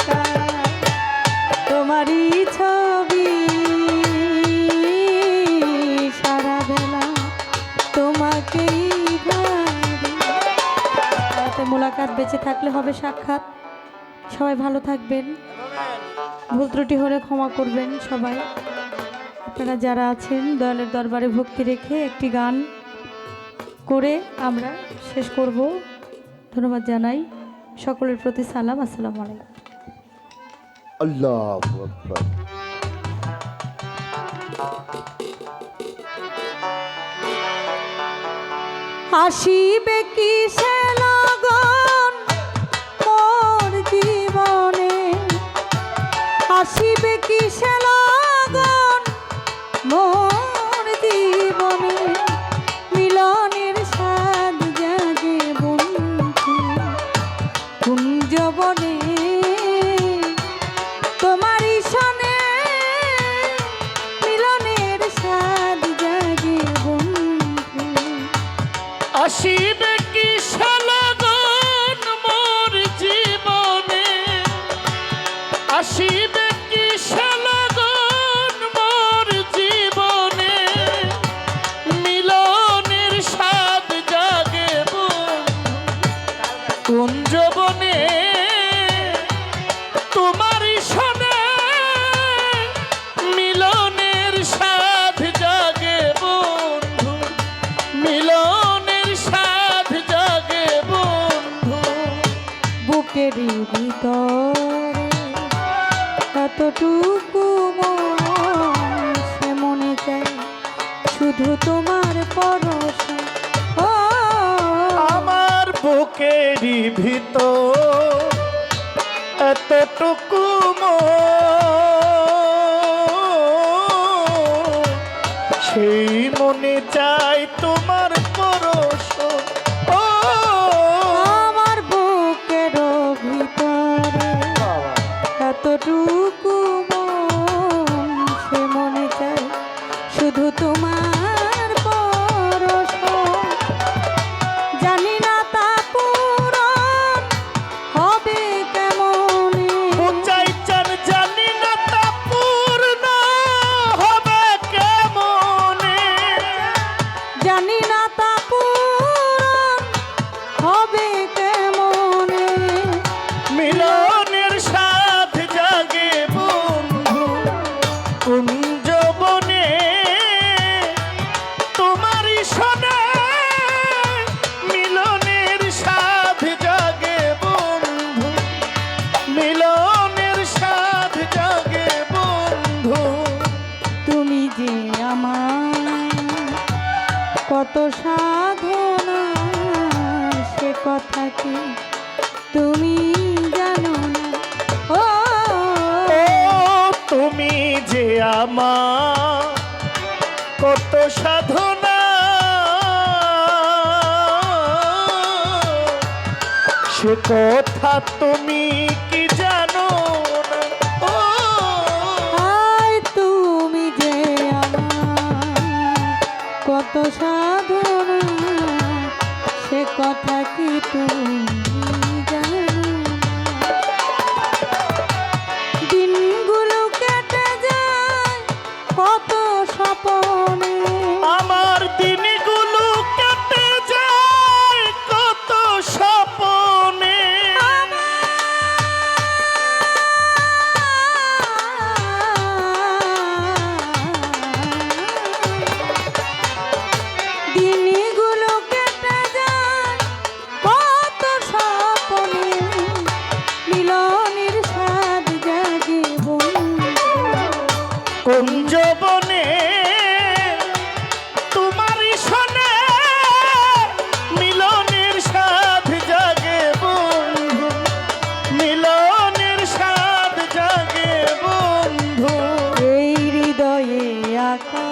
আঁকা তোমারই ছবি সারা বেলা তোমাকেই ভাবি। রাতে মোলাকাত, বেঁচে থাকলে হবে সাক্ষাৎ। সবাই ভালো থাকবেন, ভুল ত্রুটি হলে ক্ষমা করবেন সবাই। আপনারা যারা আছেন দয়ালের দরবারে ভক্তি রেখে একটি গান করে আমরা শেষ করব। ধন্যবাদ জানাই সকলের প্রতি। সালাম, আসসালামু আলাইকুম। আল্লাহু আকবার। আসিবে কি সে লগন মোর জীবনে, আসিবে কি সে লগন মোর জীবনে, মিলনের স্বাদ জাগে বন্ধু কুঞ্জবনে, তোমারই সনে মিলনের স্বাদ জাগে বন্ধু। আসিবে কি সে লগন মোর জীবনে, আসিবে কি সে লগন মোর জীবনে, মিলনের স্বাদ জাগে কুঞ্জবনে, তোমারই সনে মিলনের স্বাদ জাগে বন্ধু, মিলনের স্বাদ জাগে বন্ধু। বুকেরই ভিতরে এতটুকু মন, সে মনে চাই শুধু তোমার পরশ। ও আমার বুকেরই ভিতর এতটুকু মন, সেই মনে চাই তোমার পরশ। ও আমার বুকের ভিতরে এতটুকু মন, সে মনে চাই শুধু তোমার পরশ। জানি না তা পূরণ হবে কেমনে, চাই চান জানি না তা পূর্ণ হবে কেমনে, জানি না তা পূরণ হবে কেমনে, মিলনের স্বাদ জাগে বন্ধু কুঞ্জবনে, তোমারই সনে মিলনের স্বাদ জাগে বন্ধু, মিলনের স্বাদ জাগে বন্ধু। তুমি যে আমার কত সাধনা, সে কথা কি তুমি জানো না। ও ও তুমি যে আমার কত সাধনা, সে কথা তুমি কি জানো না। ও আয় তুমি যে আমার কত সাধনা, সে কথা কি তুমি জানো না। দিনগুলো কেটে যায় কত স্বপনে, আমার দিনগুলো কেটে যায় কত স্বপনে, দিনগুলো কেটে যায় কত স্বপনে, মিলনের স্বাদ জাগে বন্ধু কুঞ্জবনে, তোমারই সনে মিলনের স্বাদ জাগে বন্ধু, মিলনের স্বাদ জাগে বন্ধু। এই হৃদয়ে আঁকা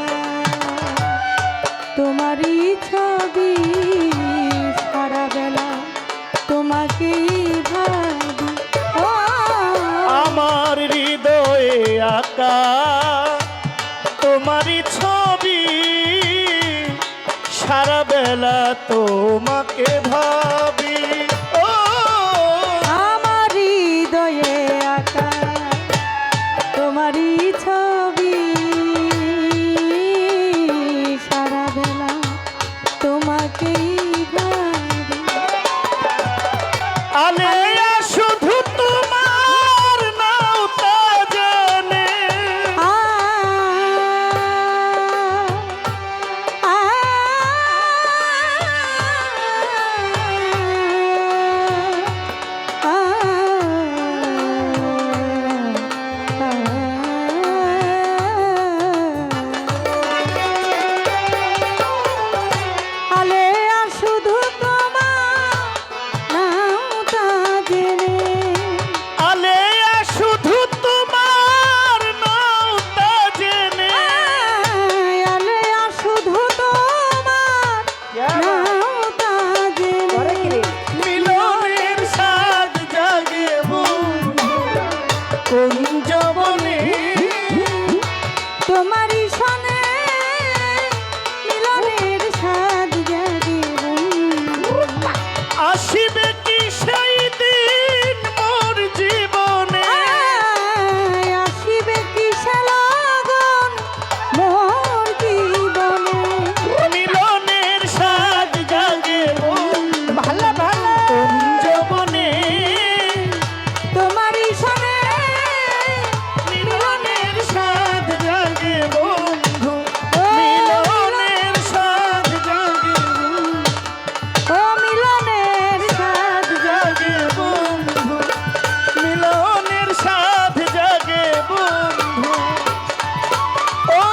তোমারই ছবি সারা বেলা তোমাকেই ভাবি। ও আমার হৃদয়ে আঁকা তোমারই ছবি সারা বেলা তোমাকে ভাবি। ও আমার হৃদয়ে আঁকা আলেয়া শুধু তোমার নাও তা জানে আ আ আলেয়া শুধু তোমার নাও তা জেনে আলেয়া শুধু তোমার নাও তা জেনে আলেয়া শুধু তোমার নাও তা জেনে মিলনের স্বাদ জাগে বন্ধু কোন যবনে তোমারই সনে মিলনের স্বাদ জাগে বন্ধু। আসিবে কি সেই দিন মোর জীবনে আসিবে কি সে লগন মোর জীবনে মিলনের স্বাদ জাগে বন্ধু ভালো ভালো কোন যবনে তোমারই সনে মিলনের স্বাদ জাগে বন্ধু মিলনের স্বাদ জাগে বন্ধু ও মিলনের স্বাদ জাগে বন্ধু মিলনের স্বাদ জাগে বন্ধু ও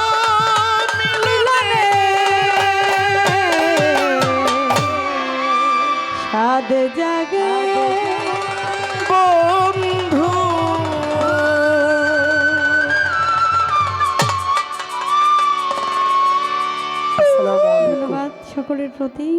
স্বাদ জাগে বন্ধু ধন্যবাদ সকলের প্রতি।